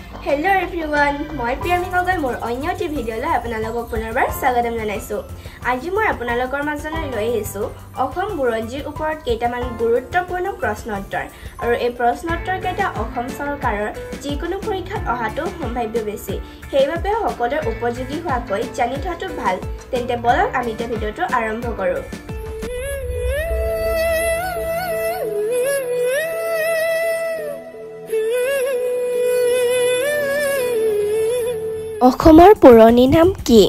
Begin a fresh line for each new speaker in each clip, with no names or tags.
Hello everyone, মই প্ৰিয়ামি গগৈ মোৰ অন্য এটি ভিডিঅ'লৈ আপোনালোকক পুনৰবাৰ স্বাগতম জনাইছোঁ। আজি মই আপোনালোকৰ মাজলৈ লৈ আহিছোঁ অসম বুৰঞ্জীৰ ওপৰত কেইটামান গুৰুত্বপূৰ্ণ প্ৰশ্নোত্তৰ আৰু এই প্ৰশ্নোত্তৰকেইটা অসম চৰকাৰৰ যিকোনো পৰীক্ষাত অহাটো সম্ভাৱ্য বেছি। সেইবাবে সকলোৰে উপযোগী হোৱাকৈ জানি থোৱাটো ভাল। তেন্তে বলক আমি এতিয়া ভিডিঅ'টো আৰম্ভ কৰোঁ। অসমৰ পুৰণি নাম কি?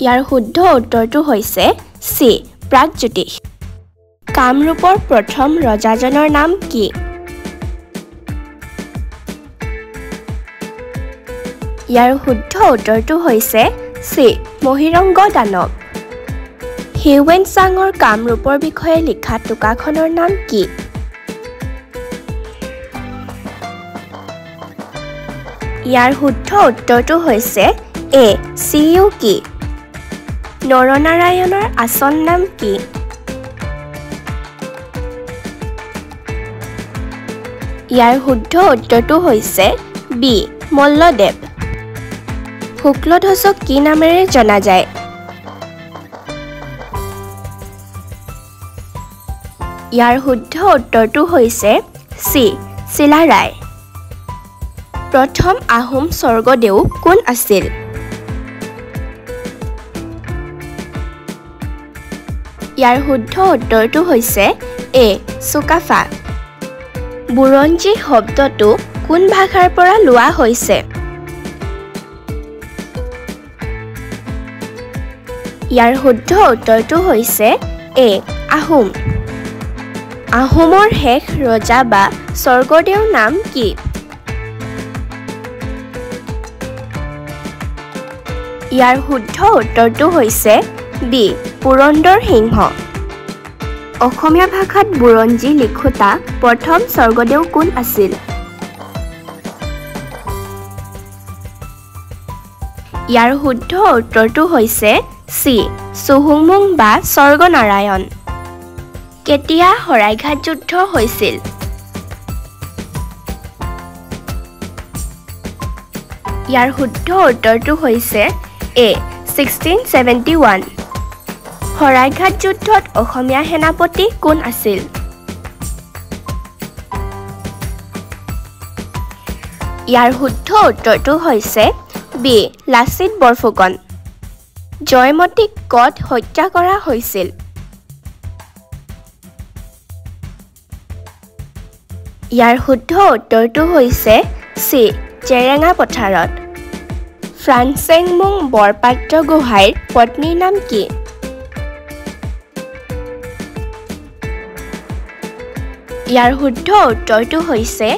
ইয়াৰ শুদ্ধ উত্তৰটো হৈছে চি প্ৰাগজ্যোতিষ। কামৰূপৰ প্ৰথম ৰজাজনৰ নাম কি? ইয়াৰ শুদ্ধ উত্তৰটো হৈছে চি মহিৰংগ দানৱ। হিউৱেন চাঙৰ কামৰূপৰ বিষয়ে লিখা টোকাখনৰ নাম কি? ইয়াৰ শুদ্ধ উত্তৰটো হৈছে এ চিউকি। নৰনাৰায়ণৰ আচল নাম কি? ইয়াৰ শুদ্ধ উত্তৰটো হৈছে বি মল্লদেৱ। শুক্লধ্বজক কি নামেৰে জনা যায়? ইয়াৰ শুদ্ধ উত্তৰটো হৈছে চি চিলাৰায়। প্ৰথম আহোম স্বৰ্গদেউ কোন আছিল? ইয়াৰ শুদ্ধ উত্তৰটো হৈছে এ চুকাফা। বুৰঞ্জী শব্দটো কোন ভাষাৰ পৰা লোৱা হৈছে? ইয়াৰ শুদ্ধ উত্তৰটো হৈছে এ আহোম। আহোমৰ শেষ ৰজা বা স্বৰ্গদেউৰ নাম কি? ইয়াৰ শুদ্ধ উত্তৰটো হৈছে বি পুৰন্দৰ সিংহ। অসমীয়া ভাষাত বুৰঞ্জী লিখোঁতা প্ৰথম স্বৰ্গদেউ কোন আছিল? ইয়াৰ শুদ্ধ উত্তৰটো হৈছে চি চুহুংমুং বা স্বৰ্গনাৰায়ণ। কেতিয়া শৰাইঘাট যুদ্ধ হৈছিল? ইয়াৰ শুদ্ধ উত্তৰটো হৈছে এ 1671। শৰাইঘাট যুদ্ধত অসমীয়া সেনাপতি কোন আছিল? ইয়াৰ শুদ্ধ উত্তৰটো হৈছে বি লাচিত বৰফুকন। জয়মতীক ক'ত হত্যা কৰা হৈছিল? ইয়াৰ শুদ্ধ উত্তৰটো হৈছে চি জেৰেঙা পথাৰত। ফ্ৰান্সেংমুং বৰপাত্ৰ গোহাঁইৰ পত্নীৰ নাম কি? ইয়াৰ শুদ্ধ উত্তৰটো হৈছে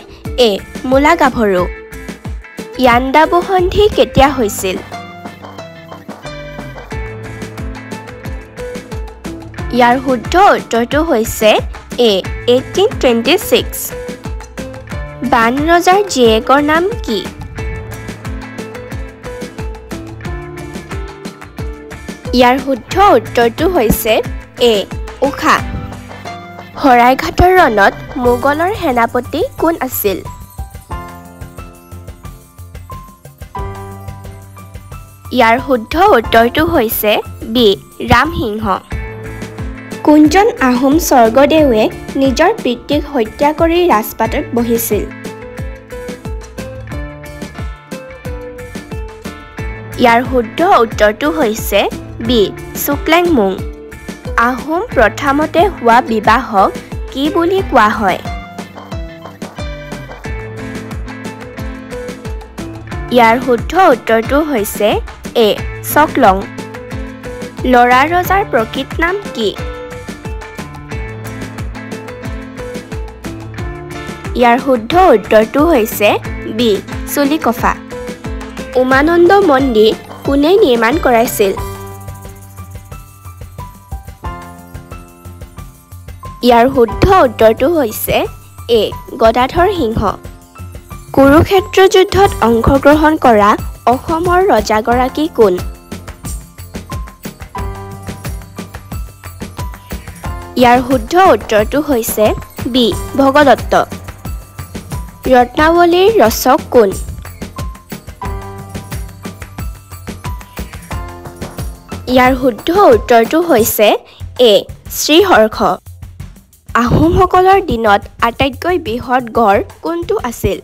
এ মূলাগাভৰু। ইয়াণ্ডাবু সন্ধি কেতিয়া হৈছিল? ইয়াৰ শুদ্ধ উত্তৰটো হৈছে এ 1826। বান ৰজাৰ জীয়েকৰ নাম কি? ইয়াৰ শুদ্ধ উত্তৰটো হৈছে এ উষা। শৰাইঘাটৰ ৰণত মোগলৰ সেনাপতি কোন আছিল? ইয়াৰ শুদ্ধ উত্তৰটো হৈছে বি ৰামসিংহ। কোনজন আহোম স্বৰ্গদেৱে নিজৰ পিতৃক হত্যা কৰি ৰাজপাটত বহিছিল? ইয়াৰ শুদ্ধ উত্তৰটো হৈছে বি চুক্লেংমুং। আহোম প্ৰথমতে হোৱা বিবাহক কি বুলি কোৱা হয়? ইয়াৰ শুদ্ধ উত্তৰটো হৈছে এ চকলং। ল'ৰা ৰজাৰ প্ৰকৃত নাম কি? ইয়াৰ শুদ্ধ উত্তৰটো হৈছে বি চুলিকফা। উমানন্দ মন্দিৰ কোনে নিৰ্মাণ কৰাইছিল? ইয়াৰ শুদ্ধ উত্তৰটো হৈছে এ গদাধৰ সিংহ। কুৰুক্ষেত্ৰ যুদ্ধত অংশগ্ৰহণ কৰা অসমৰ ৰজাগৰাকী কোন? ইয়াৰ শুদ্ধ উত্তৰটো হৈছে বি ভগদত্ত ৰত্নাৱলীৰ ৰচক কোন ইয়াৰ শুদ্ধ উত্তৰটো হৈছে এ শ্ৰীহৰ্ষ আহোমসকলৰ দিনত আটাইতকৈ বৃহৎ গড় কোনটো আছিল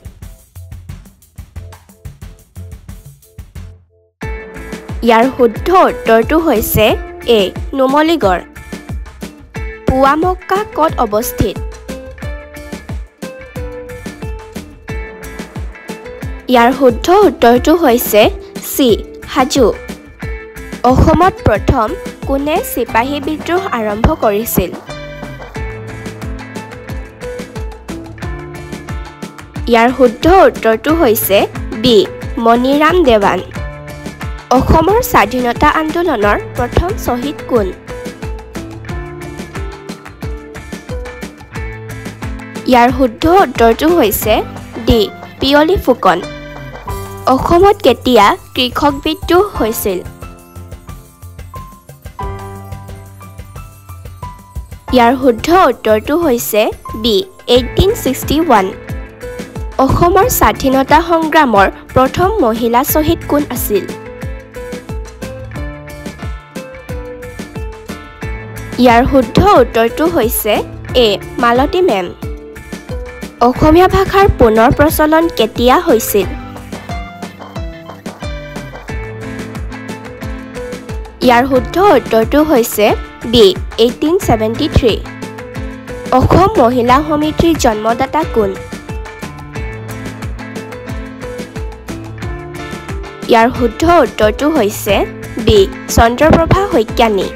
ইয়াৰ শুদ্ধ উত্তৰটো হৈছে এ নুমলীগড় পুৱামক্কা ক'ত অৱস্থিত ইয়াৰ শুদ্ধ উত্তৰটো হৈছে চি হাজো অসমত প্ৰথম কোনে চিপাহী বিদ্ৰোহ আৰম্ভ কৰিছিল ইয়াৰ শুদ্ধ উত্তৰটো হৈছে বি মণিৰাম দেৱান অসমৰ স্বাধীনতা আন্দোলনৰ প্ৰথম শ্বহীদ কোন ইয়াৰ শুদ্ধ উত্তৰটো হৈছে ডি পিয়লি ফুকন অসমত কেতিয়া কৃষক বিদ্ৰোহ হৈছিল ইয়াৰ শুদ্ধ উত্তৰটো হৈছে বি 1861 অসমৰ স্বাধীনতা সংগ্ৰামৰ প্ৰথম মহিলা শ্বহীদ কোন আছিল ইয়াৰ শুদ্ধ উত্তৰটো হৈছে এ মালতী মেম অসমীয়া ভাষাৰ পুনৰ প্ৰচলন কেতিয়া হৈছিল ইয়াৰ শুদ্ধ উত্তৰটো হৈছে বি 1873 অসম মহিলা সমিতিৰ জন্মদাতা কোন ইয়াৰ শুদ্ধ উত্তৰটো হৈছে বি চন্দ্ৰপ্ৰভা শইকীয়ানী